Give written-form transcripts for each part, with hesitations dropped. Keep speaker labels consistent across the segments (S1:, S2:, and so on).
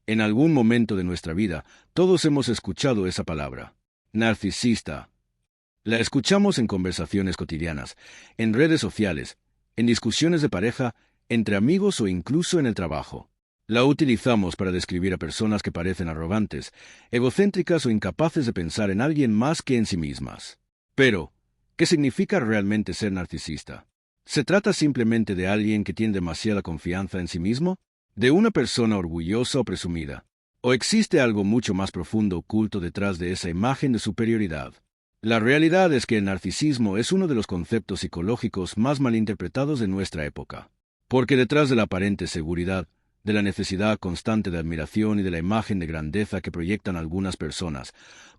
S1: En algún momento de nuestra vida, todos hemos escuchado esa palabra. Narcisista. La escuchamos en conversaciones cotidianas, en redes sociales, en discusiones de pareja, entre amigos o incluso en el trabajo. La utilizamos para describir a personas que parecen arrogantes, egocéntricas o incapaces de pensar en alguien más que en sí mismas. Pero, ¿qué significa realmente ser narcisista? ¿Se trata simplemente de alguien que tiene demasiada confianza en sí mismo? ¿De una persona orgullosa o presumida? ¿O existe algo mucho más profundo oculto detrás de esa imagen de superioridad? La realidad es que el narcisismo es uno de los conceptos psicológicos más malinterpretados de nuestra época. Porque detrás de la aparente seguridad, de la necesidad constante de admiración y de la imagen de grandeza que proyectan algunas personas,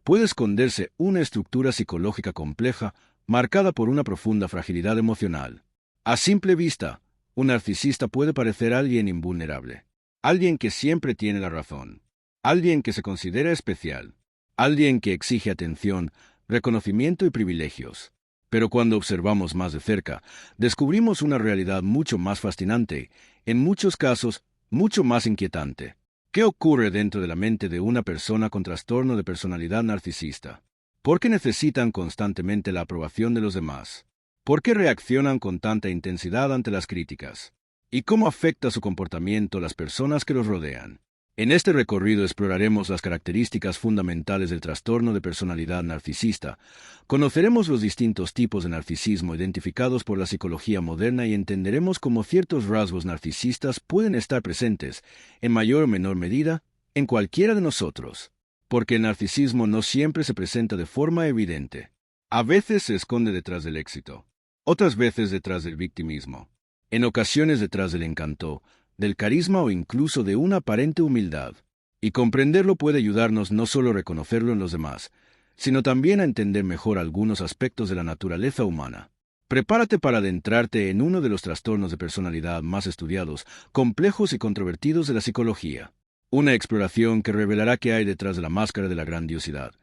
S1: puede esconderse una estructura psicológica compleja marcada por una profunda fragilidad emocional. A simple vista, un narcisista puede parecer alguien invulnerable, alguien que siempre tiene la razón, alguien que se considera especial, alguien que exige atención, reconocimiento y privilegios. Pero cuando observamos más de cerca, descubrimos una realidad mucho más fascinante, en muchos casos, mucho más inquietante. ¿Qué ocurre dentro de la mente de una persona con trastorno de personalidad narcisista? ¿Por qué necesitan constantemente la aprobación de los demás? ¿Por qué reaccionan con tanta intensidad ante las críticas? ¿Y cómo afecta su comportamiento a las personas que los rodean? En este recorrido exploraremos las características fundamentales del trastorno de personalidad narcisista, conoceremos los distintos tipos de narcisismo identificados por la psicología moderna y entenderemos cómo ciertos rasgos narcisistas pueden estar presentes, en mayor o menor medida, en cualquiera de nosotros. Porque el narcisismo no siempre se presenta de forma evidente. A veces se esconde detrás del éxito, otras veces detrás del victimismo, en ocasiones detrás del encanto, del carisma o incluso de una aparente humildad. Y comprenderlo puede ayudarnos no solo a reconocerlo en los demás, sino también a entender mejor algunos aspectos de la naturaleza humana. Prepárate para adentrarte en uno de los trastornos de personalidad más estudiados, complejos y controvertidos de la psicología. Una exploración que revelará qué hay detrás de la máscara de la grandiosidad,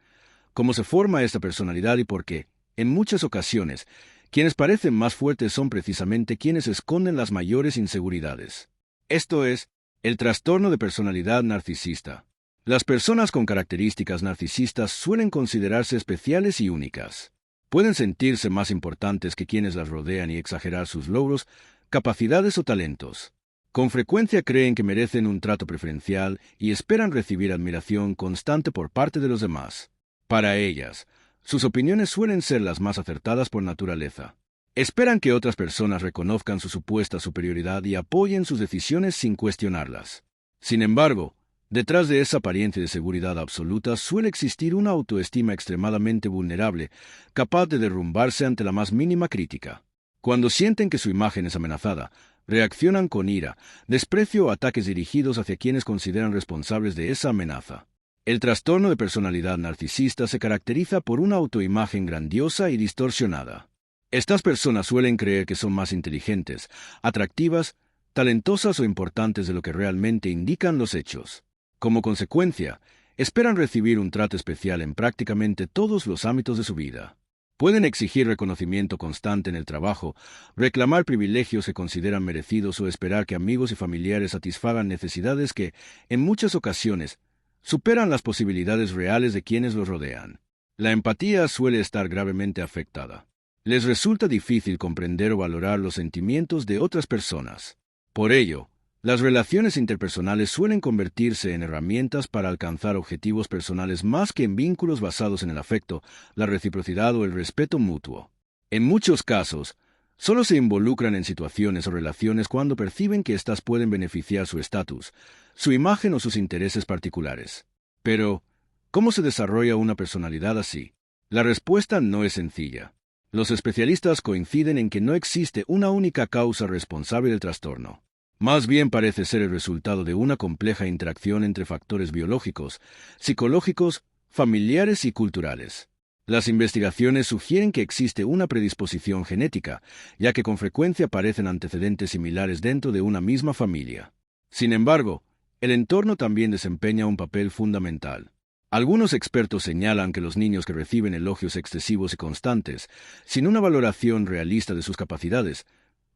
S1: cómo se forma esta personalidad y por qué, en muchas ocasiones, quienes parecen más fuertes son precisamente quienes esconden las mayores inseguridades. Esto es, el trastorno de personalidad narcisista. Las personas con características narcisistas suelen considerarse especiales y únicas. Pueden sentirse más importantes que quienes las rodean y exagerar sus logros, capacidades o talentos. Con frecuencia creen que merecen un trato preferencial y esperan recibir admiración constante por parte de los demás. Para ellas, sus opiniones suelen ser las más acertadas por naturaleza. Esperan que otras personas reconozcan su supuesta superioridad y apoyen sus decisiones sin cuestionarlas. Sin embargo, detrás de esa apariencia de seguridad absoluta suele existir una autoestima extremadamente vulnerable, capaz de derrumbarse ante la más mínima crítica. Cuando sienten que su imagen es amenazada, reaccionan con ira, desprecio o ataques dirigidos hacia quienes consideran responsables de esa amenaza. El trastorno de personalidad narcisista se caracteriza por una autoimagen grandiosa y distorsionada. Estas personas suelen creer que son más inteligentes, atractivas, talentosas o importantes de lo que realmente indican los hechos. Como consecuencia, esperan recibir un trato especial en prácticamente todos los ámbitos de su vida. Pueden exigir reconocimiento constante en el trabajo, reclamar privilegios que consideran merecidos o esperar que amigos y familiares satisfagan necesidades que, en muchas ocasiones, superan las posibilidades reales de quienes los rodean. La empatía suele estar gravemente afectada. Les resulta difícil comprender o valorar los sentimientos de otras personas. Por ello, las relaciones interpersonales suelen convertirse en herramientas para alcanzar objetivos personales más que en vínculos basados en el afecto, la reciprocidad o el respeto mutuo. En muchos casos, solo se involucran en situaciones o relaciones cuando perciben que éstas pueden beneficiar su estatus, su imagen o sus intereses particulares. Pero, ¿cómo se desarrolla una personalidad así? La respuesta no es sencilla. Los especialistas coinciden en que no existe una única causa responsable del trastorno. Más bien parece ser el resultado de una compleja interacción entre factores biológicos, psicológicos, familiares y culturales. Las investigaciones sugieren que existe una predisposición genética, ya que con frecuencia aparecen antecedentes similares dentro de una misma familia. Sin embargo, el entorno también desempeña un papel fundamental. Algunos expertos señalan que los niños que reciben elogios excesivos y constantes, sin una valoración realista de sus capacidades,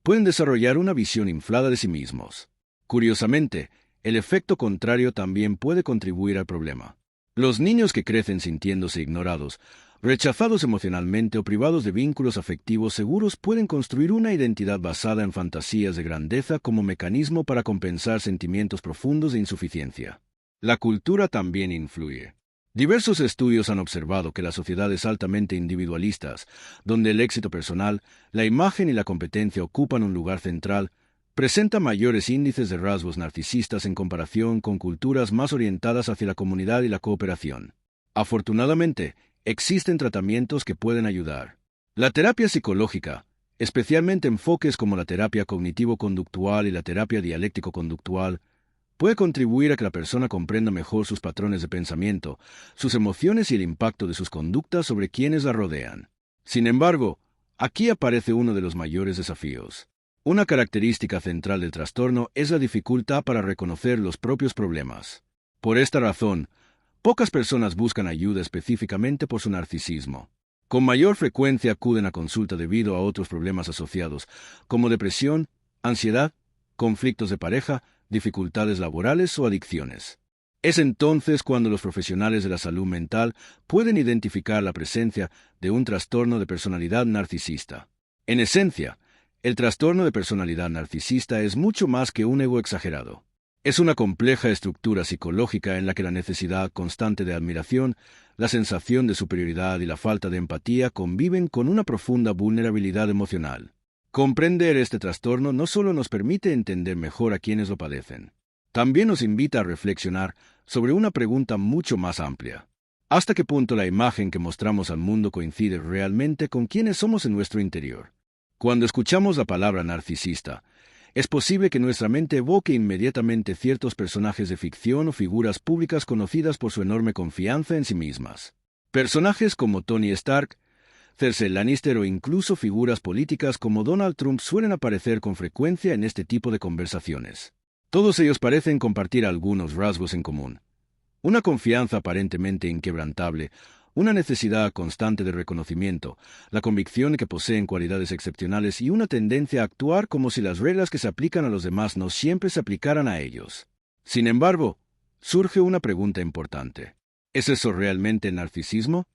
S1: pueden desarrollar una visión inflada de sí mismos. Curiosamente, el efecto contrario también puede contribuir al problema. Los niños que crecen sintiéndose ignorados, rechazados emocionalmente o privados de vínculos afectivos seguros pueden construir una identidad basada en fantasías de grandeza como mecanismo para compensar sentimientos profundos de insuficiencia. La cultura también influye. Diversos estudios han observado que las sociedades altamente individualistas, donde el éxito personal, la imagen y la competencia ocupan un lugar central, presentan mayores índices de rasgos narcisistas en comparación con culturas más orientadas hacia la comunidad y la cooperación. Afortunadamente, existen tratamientos que pueden ayudar. La terapia psicológica, especialmente enfoques como la terapia cognitivo-conductual y la terapia dialéctico-conductual, puede contribuir a que la persona comprenda mejor sus patrones de pensamiento, sus emociones y el impacto de sus conductas sobre quienes la rodean. Sin embargo, aquí aparece uno de los mayores desafíos. Una característica central del trastorno es la dificultad para reconocer los propios problemas. Por esta razón, pocas personas buscan ayuda específicamente por su narcisismo. Con mayor frecuencia acuden a consulta debido a otros problemas asociados, como depresión, ansiedad, conflictos de pareja, dificultades laborales o adicciones. Es entonces cuando los profesionales de la salud mental pueden identificar la presencia de un trastorno de personalidad narcisista. En esencia, el trastorno de personalidad narcisista es mucho más que un ego exagerado. Es una compleja estructura psicológica en la que la necesidad constante de admiración, la sensación de superioridad y la falta de empatía conviven con una profunda vulnerabilidad emocional. Comprender este trastorno no solo nos permite entender mejor a quienes lo padecen, también nos invita a reflexionar sobre una pregunta mucho más amplia. ¿Hasta qué punto la imagen que mostramos al mundo coincide realmente con quienes somos en nuestro interior? Cuando escuchamos la palabra narcisista, es posible que nuestra mente evoque inmediatamente ciertos personajes de ficción o figuras públicas conocidas por su enorme confianza en sí mismas. Personajes como Tony Stark, Cersei Lannister o incluso figuras políticas como Donald Trump suelen aparecer con frecuencia en este tipo de conversaciones. Todos ellos parecen compartir algunos rasgos en común. Una confianza aparentemente inquebrantable, una necesidad constante de reconocimiento, la convicción de que poseen cualidades excepcionales y una tendencia a actuar como si las reglas que se aplican a los demás no siempre se aplicaran a ellos. Sin embargo, surge una pregunta importante. ¿Es eso realmente narcisismo?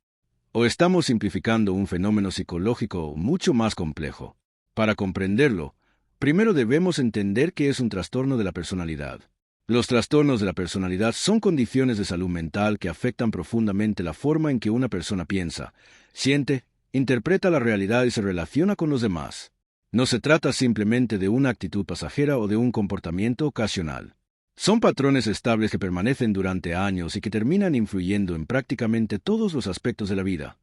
S1: ¿O estamos simplificando un fenómeno psicológico mucho más complejo? Para comprenderlo, primero debemos entender qué es un trastorno de la personalidad. Los trastornos de la personalidad son condiciones de salud mental que afectan profundamente la forma en que una persona piensa, siente, interpreta la realidad y se relaciona con los demás. No se trata simplemente de una actitud pasajera o de un comportamiento ocasional. Son patrones estables que permanecen durante años y que terminan influyendo en prácticamente todos los aspectos de la vida.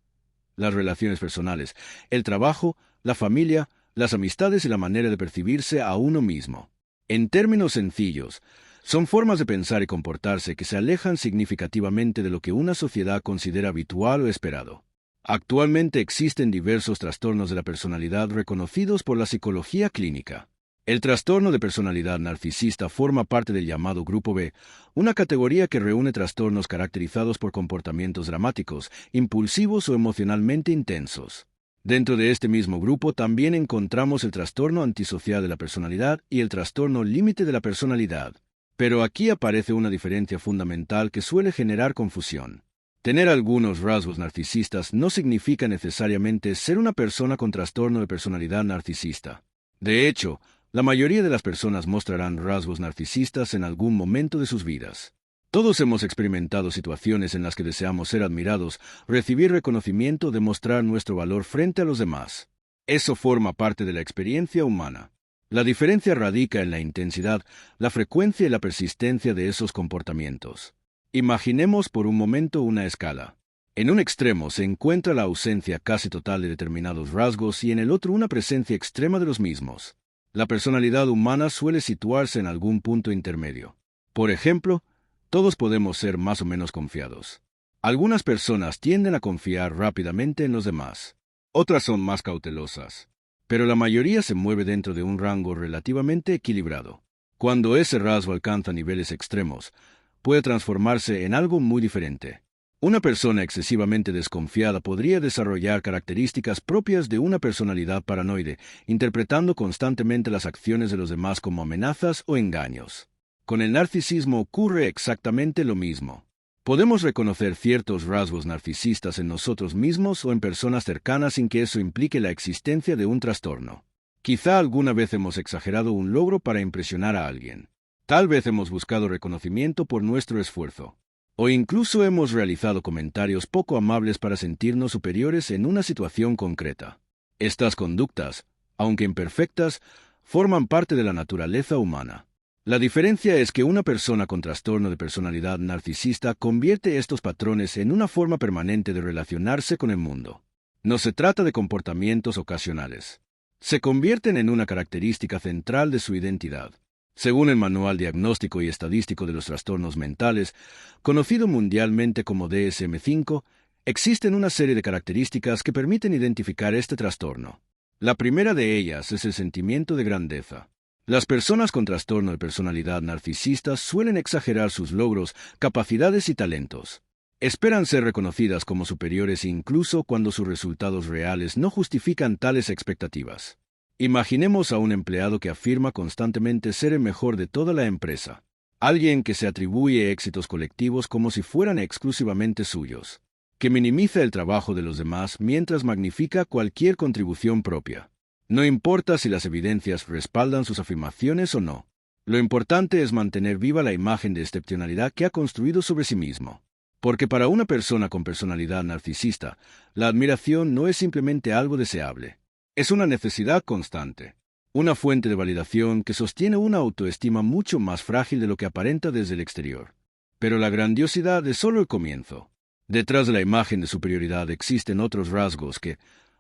S1: Las relaciones personales, el trabajo, la familia, las amistades y la manera de percibirse a uno mismo. En términos sencillos, son formas de pensar y comportarse que se alejan significativamente de lo que una sociedad considera habitual o esperado. Actualmente existen diversos trastornos de la personalidad reconocidos por la psicología clínica. El trastorno de personalidad narcisista forma parte del llamado Grupo B, una categoría que reúne trastornos caracterizados por comportamientos dramáticos, impulsivos o emocionalmente intensos. Dentro de este mismo grupo también encontramos el trastorno antisocial de la personalidad y el trastorno límite de la personalidad. Pero aquí aparece una diferencia fundamental que suele generar confusión. Tener algunos rasgos narcisistas no significa necesariamente ser una persona con trastorno de personalidad narcisista. De hecho, la mayoría de las personas mostrarán rasgos narcisistas en algún momento de sus vidas. Todos hemos experimentado situaciones en las que deseamos ser admirados, recibir reconocimiento, demostrar nuestro valor frente a los demás. Eso forma parte de la experiencia humana. La diferencia radica en la intensidad, la frecuencia y la persistencia de esos comportamientos. Imaginemos por un momento una escala. En un extremo se encuentra la ausencia casi total de determinados rasgos y en el otro una presencia extrema de los mismos. La personalidad humana suele situarse en algún punto intermedio. Por ejemplo, todos podemos ser más o menos confiados. Algunas personas tienden a confiar rápidamente en los demás. Otras son más cautelosas. Pero la mayoría se mueve dentro de un rango relativamente equilibrado. Cuando ese rasgo alcanza niveles extremos, puede transformarse en algo muy diferente. Una persona excesivamente desconfiada podría desarrollar características propias de una personalidad paranoide, interpretando constantemente las acciones de los demás como amenazas o engaños. Con el narcisismo ocurre exactamente lo mismo. Podemos reconocer ciertos rasgos narcisistas en nosotros mismos o en personas cercanas sin que eso implique la existencia de un trastorno. Quizá alguna vez hemos exagerado un logro para impresionar a alguien. Tal vez hemos buscado reconocimiento por nuestro esfuerzo. O incluso hemos realizado comentarios poco amables para sentirnos superiores en una situación concreta. Estas conductas, aunque imperfectas, forman parte de la naturaleza humana. La diferencia es que una persona con trastorno de personalidad narcisista convierte estos patrones en una forma permanente de relacionarse con el mundo. No se trata de comportamientos ocasionales. Se convierten en una característica central de su identidad. Según el Manual Diagnóstico y Estadístico de los Trastornos Mentales, conocido mundialmente como DSM-5, existen una serie de características que permiten identificar este trastorno. La primera de ellas es el sentimiento de grandeza. Las personas con trastorno de personalidad narcisista suelen exagerar sus logros, capacidades y talentos. Esperan ser reconocidas como superiores incluso cuando sus resultados reales no justifican tales expectativas. Imaginemos a un empleado que afirma constantemente ser el mejor de toda la empresa. Alguien que se atribuye éxitos colectivos como si fueran exclusivamente suyos. Que minimiza el trabajo de los demás mientras magnifica cualquier contribución propia. No importa si las evidencias respaldan sus afirmaciones o no. Lo importante es mantener viva la imagen de excepcionalidad que ha construido sobre sí mismo. Porque para una persona con personalidad narcisista, la admiración no es simplemente algo deseable. Es una necesidad constante. Una fuente de validación que sostiene una autoestima mucho más frágil de lo que aparenta desde el exterior. Pero la grandiosidad es solo el comienzo. Detrás de la imagen de superioridad existen otros rasgos que,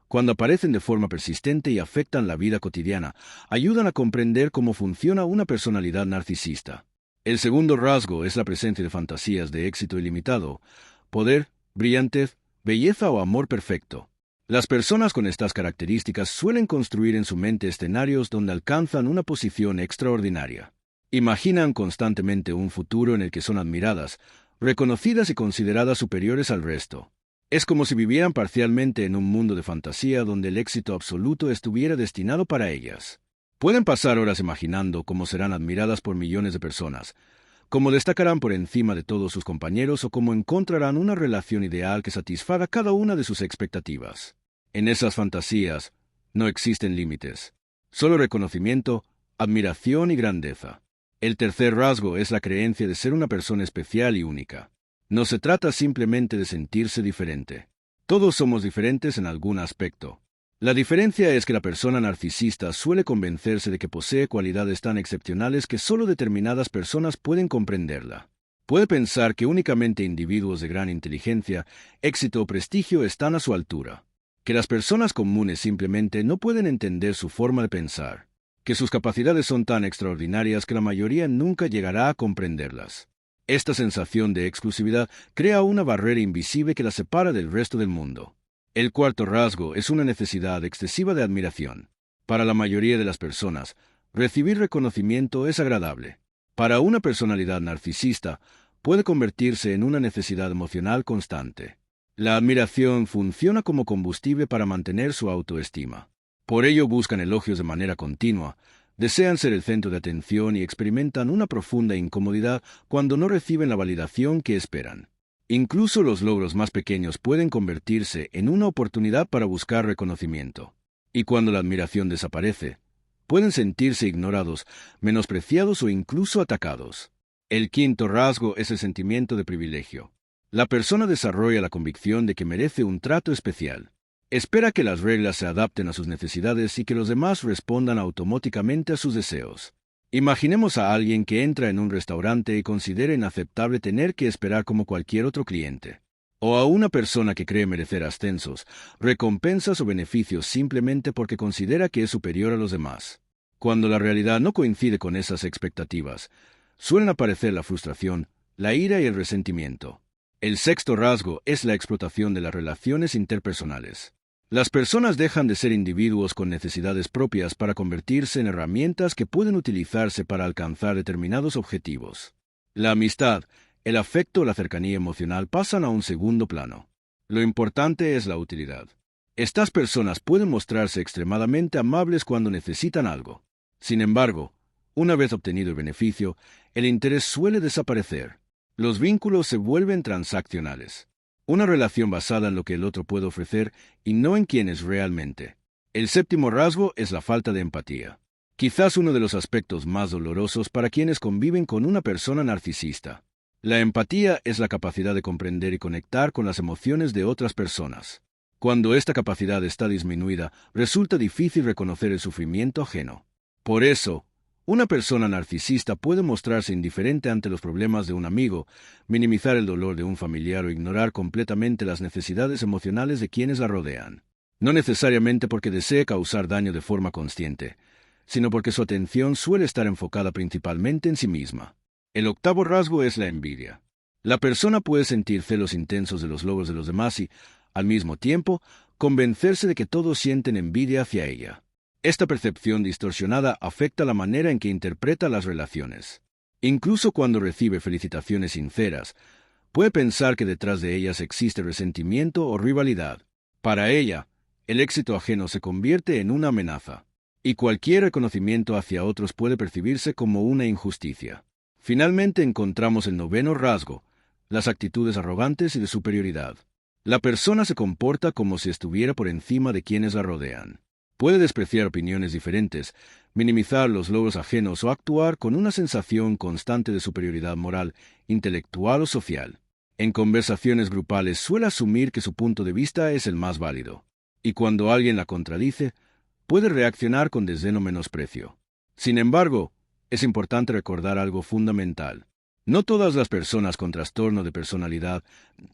S1: cuando aparecen de forma persistente y afectan la vida cotidiana, ayudan a comprender cómo funciona una personalidad narcisista. El segundo rasgo es la presencia de fantasías de éxito ilimitado, poder, brillantez, belleza o amor perfecto. Las personas con estas características suelen construir en su mente escenarios donde alcanzan una posición extraordinaria. Imaginan constantemente un futuro en el que son admiradas, reconocidas y consideradas superiores al resto. Es como si vivieran parcialmente en un mundo de fantasía donde el éxito absoluto estuviera destinado para ellas. Pueden pasar horas imaginando cómo serán admiradas por millones de personas, cómo destacarán por encima de todos sus compañeros o cómo encontrarán una relación ideal que satisfaga cada una de sus expectativas. En esas fantasías no existen límites, solo reconocimiento, admiración y grandeza. El tercer rasgo es la creencia de ser una persona especial y única. No se trata simplemente de sentirse diferente. Todos somos diferentes en algún aspecto. La diferencia es que la persona narcisista suele convencerse de que posee cualidades tan excepcionales que solo determinadas personas pueden comprenderla. Puede pensar que únicamente individuos de gran inteligencia, éxito o prestigio están a su altura. Que las personas comunes simplemente no pueden entender su forma de pensar. Que sus capacidades son tan extraordinarias que la mayoría nunca llegará a comprenderlas. Esta sensación de exclusividad crea una barrera invisible que la separa del resto del mundo. El cuarto rasgo es una necesidad excesiva de admiración. Para la mayoría de las personas, recibir reconocimiento es agradable. Para una personalidad narcisista, puede convertirse en una necesidad emocional constante. La admiración funciona como combustible para mantener su autoestima. Por ello buscan elogios de manera continua, desean ser el centro de atención y experimentan una profunda incomodidad cuando no reciben la validación que esperan. Incluso los logros más pequeños pueden convertirse en una oportunidad para buscar reconocimiento. Y cuando la admiración desaparece, pueden sentirse ignorados, menospreciados o incluso atacados. El quinto rasgo es el sentimiento de privilegio. La persona desarrolla la convicción de que merece un trato especial. Espera que las reglas se adapten a sus necesidades y que los demás respondan automáticamente a sus deseos. Imaginemos a alguien que entra en un restaurante y considera inaceptable tener que esperar como cualquier otro cliente. O a una persona que cree merecer ascensos, recompensas o beneficios simplemente porque considera que es superior a los demás. Cuando la realidad no coincide con esas expectativas, suelen aparecer la frustración, la ira y el resentimiento. El sexto rasgo es la explotación de las relaciones interpersonales. Las personas dejan de ser individuos con necesidades propias para convertirse en herramientas que pueden utilizarse para alcanzar determinados objetivos. La amistad, el afecto o la cercanía emocional pasan a un segundo plano. Lo importante es la utilidad. Estas personas pueden mostrarse extremadamente amables cuando necesitan algo. Sin embargo, Una vez obtenido el beneficio, el interés suele desaparecer. Los vínculos se vuelven transaccionales. Una relación basada en lo que el otro puede ofrecer y no en quién es realmente. El séptimo rasgo es la falta de empatía. Quizás uno de los aspectos más dolorosos para quienes conviven con una persona narcisista. La empatía es la capacidad de comprender y conectar con las emociones de otras personas. Cuando esta capacidad está disminuida, resulta difícil reconocer el sufrimiento ajeno. Por eso, una persona narcisista puede mostrarse indiferente ante los problemas de un amigo, minimizar el dolor de un familiar o ignorar completamente las necesidades emocionales de quienes la rodean. No necesariamente porque desee causar daño de forma consciente, sino porque su atención suele estar enfocada principalmente en sí misma. El octavo rasgo es la envidia. La persona puede sentir celos intensos de los logros de los demás y, al mismo tiempo, convencerse de que todos sienten envidia hacia ella. Esta percepción distorsionada afecta la manera en que interpreta las relaciones. Incluso cuando recibe felicitaciones sinceras, puede pensar que detrás de ellas existe resentimiento o rivalidad. Para ella, el éxito ajeno se convierte en una amenaza, y cualquier reconocimiento hacia otros puede percibirse como una injusticia. Finalmente encontramos el noveno rasgo, las actitudes arrogantes y de superioridad. La persona se comporta como si estuviera por encima de quienes la rodean. Puede despreciar opiniones diferentes, minimizar los logros ajenos o actuar con una sensación constante de superioridad moral, intelectual o social. En conversaciones grupales suele asumir que su punto de vista es el más válido, y cuando alguien la contradice, puede reaccionar con desdén o menosprecio. Sin embargo, es importante recordar algo fundamental. No todas las personas con trastorno de personalidad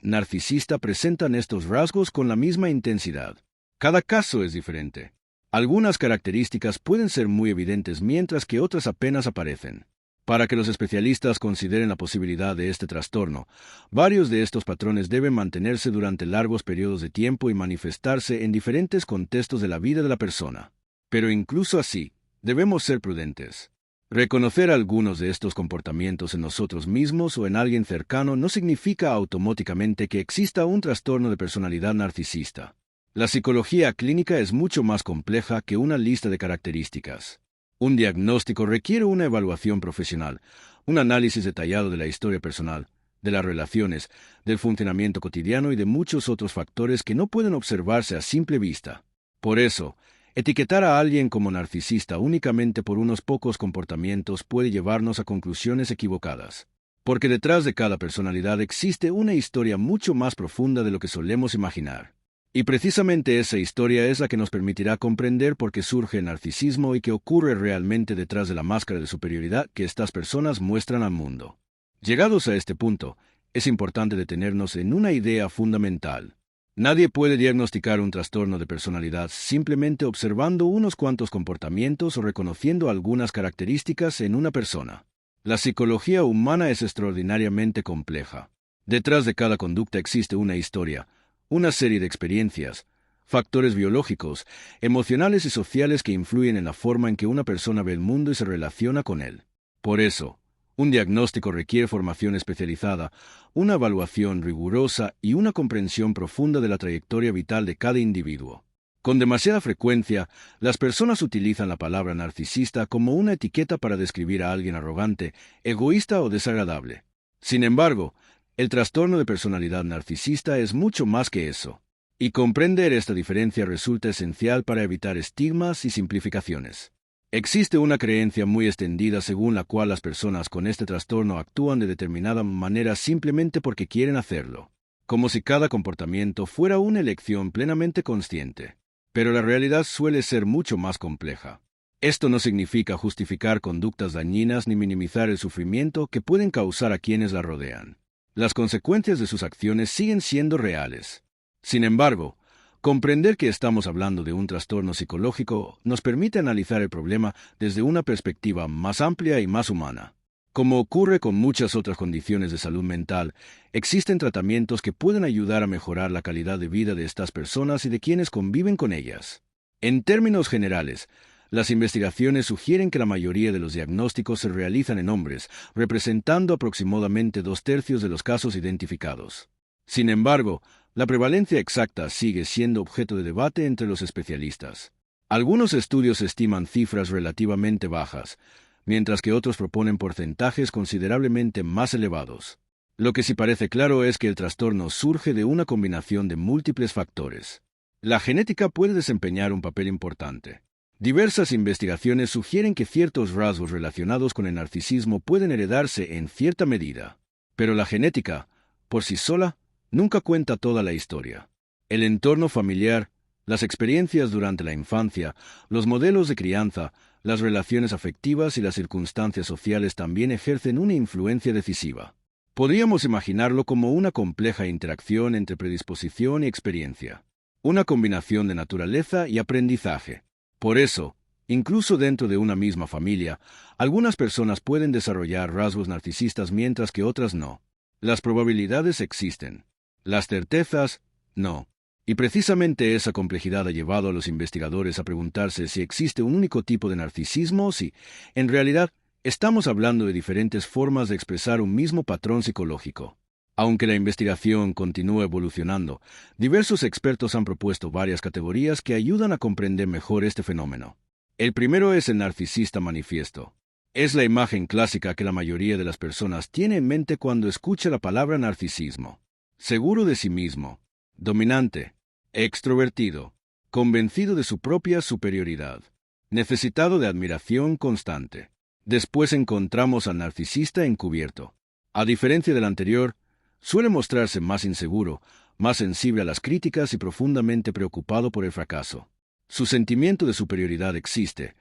S1: narcisista presentan estos rasgos con la misma intensidad. Cada caso es diferente. Algunas características pueden ser muy evidentes mientras que otras apenas aparecen. Para que los especialistas consideren la posibilidad de este trastorno, varios de estos patrones deben mantenerse durante largos periodos de tiempo y manifestarse en diferentes contextos de la vida de la persona. Pero incluso así, debemos ser prudentes. Reconocer algunos de estos comportamientos en nosotros mismos o en alguien cercano no significa automáticamente que exista un trastorno de personalidad narcisista. La psicología clínica es mucho más compleja que una lista de características. Un diagnóstico requiere una evaluación profesional, un análisis detallado de la historia personal, de las relaciones, del funcionamiento cotidiano y de muchos otros factores que no pueden observarse a simple vista. Por eso, etiquetar a alguien como narcisista únicamente por unos pocos comportamientos puede llevarnos a conclusiones equivocadas. Porque detrás de cada personalidad existe una historia mucho más profunda de lo que solemos imaginar. Y precisamente esa historia es la que nos permitirá comprender por qué surge el narcisismo y qué ocurre realmente detrás de la máscara de superioridad que estas personas muestran al mundo. Llegados a este punto, es importante detenernos en una idea fundamental. Nadie puede diagnosticar un trastorno de personalidad simplemente observando unos cuantos comportamientos o reconociendo algunas características en una persona. La psicología humana es extraordinariamente compleja. Detrás de cada conducta existe una historia, una serie de experiencias, factores biológicos, emocionales y sociales que influyen en la forma en que una persona ve el mundo y se relaciona con él. Por eso, un diagnóstico requiere formación especializada, una evaluación rigurosa y una comprensión profunda de la trayectoria vital de cada individuo. Con demasiada frecuencia, las personas utilizan la palabra narcisista como una etiqueta para describir a alguien arrogante, egoísta o desagradable. Sin embargo, el trastorno de personalidad narcisista es mucho más que eso, y comprender esta diferencia resulta esencial para evitar estigmas y simplificaciones. Existe una creencia muy extendida según la cual las personas con este trastorno actúan de determinada manera simplemente porque quieren hacerlo, como si cada comportamiento fuera una elección plenamente consciente. Pero la realidad suele ser mucho más compleja. Esto no significa justificar conductas dañinas ni minimizar el sufrimiento que pueden causar a quienes la rodean. Las consecuencias de sus acciones siguen siendo reales. Sin embargo, comprender que estamos hablando de un trastorno psicológico nos permite analizar el problema desde una perspectiva más amplia y más humana. Como ocurre con muchas otras condiciones de salud mental, existen tratamientos que pueden ayudar a mejorar la calidad de vida de estas personas y de quienes conviven con ellas. En términos generales, las investigaciones sugieren que la mayoría de los diagnósticos se realizan en hombres, representando aproximadamente 2/3 de los casos identificados. Sin embargo, la prevalencia exacta sigue siendo objeto de debate entre los especialistas. Algunos estudios estiman cifras relativamente bajas, mientras que otros proponen porcentajes considerablemente más elevados. Lo que sí parece claro es que el trastorno surge de una combinación de múltiples factores. La genética puede desempeñar un papel importante. Diversas investigaciones sugieren que ciertos rasgos relacionados con el narcisismo pueden heredarse en cierta medida. Pero la genética, por sí sola, nunca cuenta toda la historia. El entorno familiar, las experiencias durante la infancia, los modelos de crianza, las relaciones afectivas y las circunstancias sociales también ejercen una influencia decisiva. Podríamos imaginarlo como una compleja interacción entre predisposición y experiencia, una combinación de naturaleza y aprendizaje. Por eso, incluso dentro de una misma familia, algunas personas pueden desarrollar rasgos narcisistas mientras que otras no. Las probabilidades existen. Las certezas, no. Y precisamente esa complejidad ha llevado a los investigadores a preguntarse si existe un único tipo de narcisismo o si, en realidad, estamos hablando de diferentes formas de expresar un mismo patrón psicológico. Aunque la investigación continúa evolucionando, diversos expertos han propuesto varias categorías que ayudan a comprender mejor este fenómeno. El primero es el narcisista manifiesto. Es la imagen clásica que la mayoría de las personas tiene en mente cuando escucha la palabra narcisismo. Seguro de sí mismo, dominante, extrovertido, convencido de su propia superioridad, necesitado de admiración constante. Después encontramos al narcisista encubierto. A diferencia del anterior, suele mostrarse más inseguro, más sensible a las críticas y profundamente preocupado por el fracaso. Su sentimiento de superioridad existe,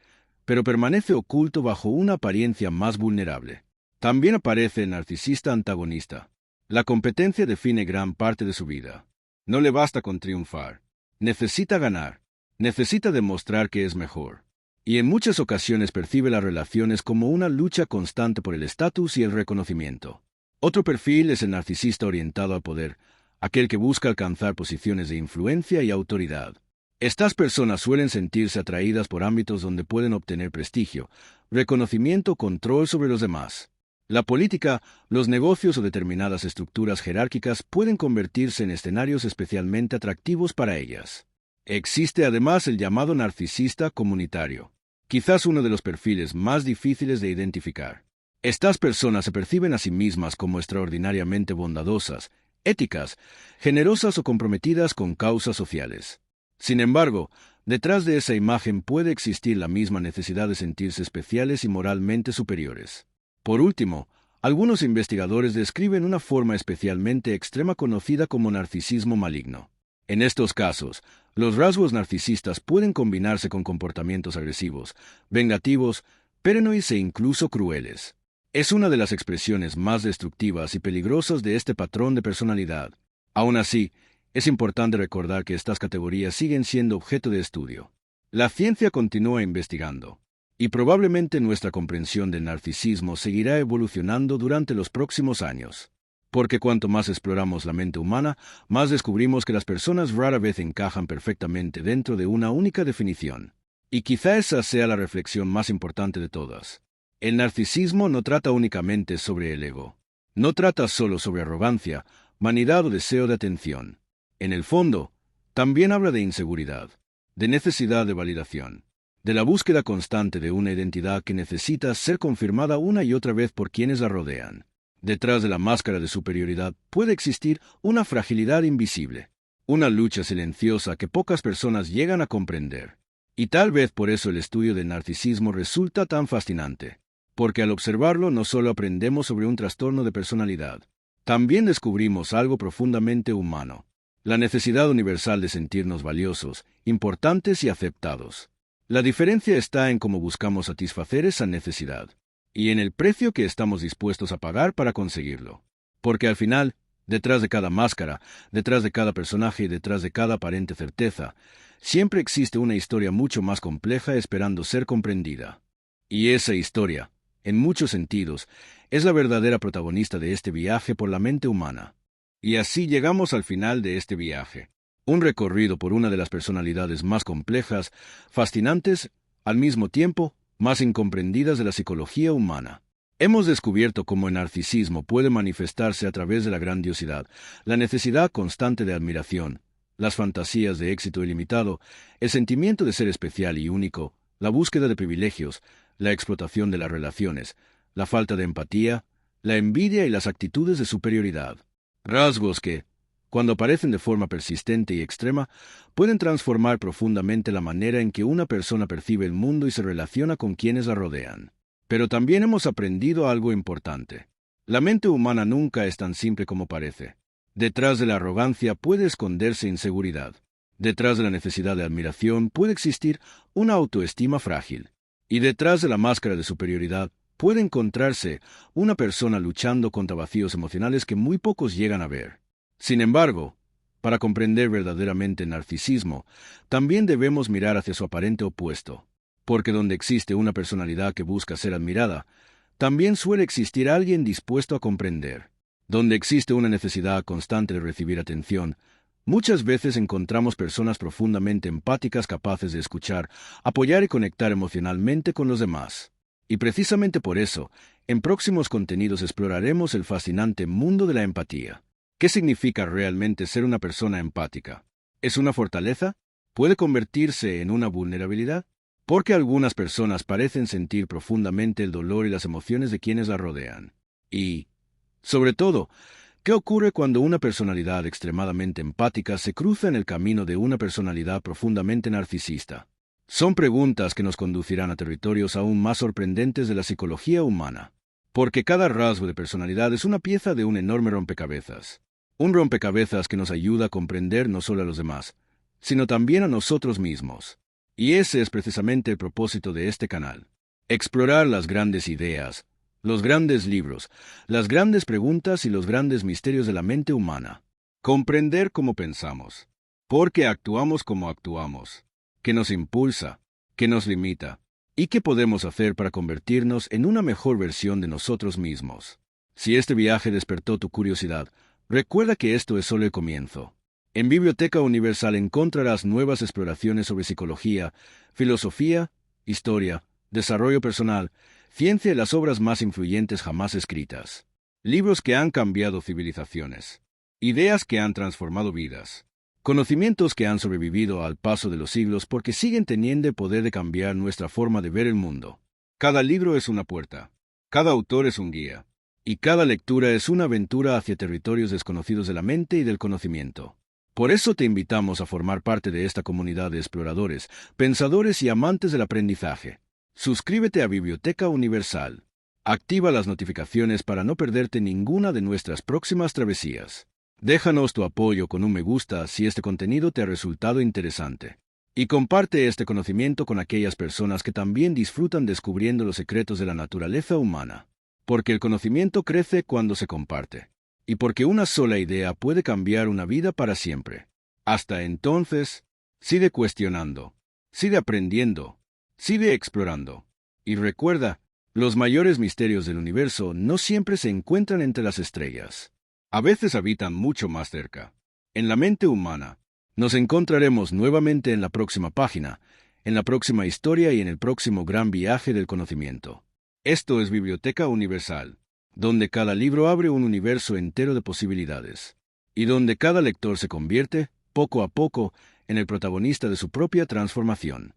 S1: pero permanece oculto bajo una apariencia más vulnerable. También aparece el narcisista antagonista. La competencia define gran parte de su vida. No le basta con triunfar. Necesita ganar. Necesita demostrar que es mejor. Y en muchas ocasiones percibe las relaciones como una lucha constante por el estatus y el reconocimiento. Otro perfil es el narcisista orientado al poder, aquel que busca alcanzar posiciones de influencia y autoridad. Estas personas suelen sentirse atraídas por ámbitos donde pueden obtener prestigio, reconocimiento o control sobre los demás. La política, los negocios o determinadas estructuras jerárquicas pueden convertirse en escenarios especialmente atractivos para ellas. Existe además el llamado narcisista comunitario, quizás uno de los perfiles más difíciles de identificar. Estas personas se perciben a sí mismas como extraordinariamente bondadosas, éticas, generosas o comprometidas con causas sociales. Sin embargo, detrás de esa imagen puede existir la misma necesidad de sentirse especiales y moralmente superiores. Por último, algunos investigadores describen una forma especialmente extrema conocida como narcisismo maligno. En estos casos, los rasgos narcisistas pueden combinarse con comportamientos agresivos, vengativos, paranoicos e incluso crueles. Es una de las expresiones más destructivas y peligrosas de este patrón de personalidad. Aún así, es importante recordar que estas categorías siguen siendo objeto de estudio. La ciencia continúa investigando, y probablemente nuestra comprensión del narcisismo seguirá evolucionando durante los próximos años. Porque cuanto más exploramos la mente humana, más descubrimos que las personas rara vez encajan perfectamente dentro de una única definición. Y quizá esa sea la reflexión más importante de todas. El narcisismo no trata únicamente sobre el ego. No trata solo sobre arrogancia, vanidad o deseo de atención. En el fondo, también habla de inseguridad, de necesidad de validación, de la búsqueda constante de una identidad que necesita ser confirmada una y otra vez por quienes la rodean. Detrás de la máscara de superioridad puede existir una fragilidad invisible, una lucha silenciosa que pocas personas llegan a comprender. Y tal vez por eso el estudio del narcisismo resulta tan fascinante, porque al observarlo no solo aprendemos sobre un trastorno de personalidad, también descubrimos algo profundamente humano, la necesidad universal de sentirnos valiosos, importantes y aceptados. La diferencia está en cómo buscamos satisfacer esa necesidad, y en el precio que estamos dispuestos a pagar para conseguirlo. Porque al final, detrás de cada máscara, detrás de cada personaje y detrás de cada aparente certeza, siempre existe una historia mucho más compleja esperando ser comprendida. Y esa historia, en muchos sentidos, es la verdadera protagonista de este viaje por la mente humana. Y así llegamos al final de este viaje. Un recorrido por una de las personalidades más complejas, fascinantes, al mismo tiempo, más incomprendidas de la psicología humana. Hemos descubierto cómo el narcisismo puede manifestarse a través de la grandiosidad, la necesidad constante de admiración, las fantasías de éxito ilimitado, el sentimiento de ser especial y único, la búsqueda de privilegios, la explotación de las relaciones, la falta de empatía, la envidia y las actitudes de superioridad. Rasgos que, cuando aparecen de forma persistente y extrema, pueden transformar profundamente la manera en que una persona percibe el mundo y se relaciona con quienes la rodean. Pero también hemos aprendido algo importante. La mente humana nunca es tan simple como parece. Detrás de la arrogancia puede esconderse inseguridad. Detrás de la necesidad de admiración puede existir una autoestima frágil. Y detrás de la máscara de superioridad puede encontrarse una persona luchando contra vacíos emocionales que muy pocos llegan a ver. Sin embargo, para comprender verdaderamente el narcisismo, también debemos mirar hacia su aparente opuesto, porque donde existe una personalidad que busca ser admirada, también suele existir alguien dispuesto a comprender. Donde existe una necesidad constante de recibir atención, muchas veces encontramos personas profundamente empáticas capaces de escuchar, apoyar y conectar emocionalmente con los demás. Y precisamente por eso, en próximos contenidos exploraremos el fascinante mundo de la empatía. ¿Qué significa realmente ser una persona empática? ¿Es una fortaleza? ¿Puede convertirse en una vulnerabilidad? Porque algunas personas parecen sentir profundamente el dolor y las emociones de quienes la rodean. Y, sobre todo, ¿qué ocurre cuando una personalidad extremadamente empática se cruza en el camino de una personalidad profundamente narcisista? Son preguntas que nos conducirán a territorios aún más sorprendentes de la psicología humana. Porque cada rasgo de personalidad es una pieza de un enorme rompecabezas. Un rompecabezas que nos ayuda a comprender no solo a los demás, sino también a nosotros mismos. Y ese es precisamente el propósito de este canal. Explorar las grandes ideas, los grandes libros, las grandes preguntas y los grandes misterios de la mente humana. Comprender cómo pensamos, por qué actuamos como actuamos, qué nos impulsa, qué nos limita, y qué podemos hacer para convertirnos en una mejor versión de nosotros mismos. Si este viaje despertó tu curiosidad, recuerda que esto es solo el comienzo. En Biblioteca Universal encontrarás nuevas exploraciones sobre psicología, filosofía, historia, desarrollo personal, ciencia y las obras más influyentes jamás escritas. Libros que han cambiado civilizaciones. Ideas que han transformado vidas. Conocimientos que han sobrevivido al paso de los siglos porque siguen teniendo el poder de cambiar nuestra forma de ver el mundo. Cada libro es una puerta. Cada autor es un guía. Y cada lectura es una aventura hacia territorios desconocidos de la mente y del conocimiento. Por eso te invitamos a formar parte de esta comunidad de exploradores, pensadores y amantes del aprendizaje. Suscríbete a Biblioteca Universal. Activa las notificaciones para no perderte ninguna de nuestras próximas travesías. Déjanos tu apoyo con un me gusta si este contenido te ha resultado interesante. Y comparte este conocimiento con aquellas personas que también disfrutan descubriendo los secretos de la naturaleza humana. Porque el conocimiento crece cuando se comparte. Y porque una sola idea puede cambiar una vida para siempre. Hasta entonces, sigue cuestionando, sigue aprendiendo, sigue explorando. Y recuerda, los mayores misterios del universo no siempre se encuentran entre las estrellas. A veces habitan mucho más cerca. En la mente humana. Nos encontraremos nuevamente en la próxima página, en la próxima historia y en el próximo gran viaje del conocimiento. Esto es Biblioteca Universal, donde cada libro abre un universo entero de posibilidades, y donde cada lector se convierte, poco a poco, en el protagonista de su propia transformación.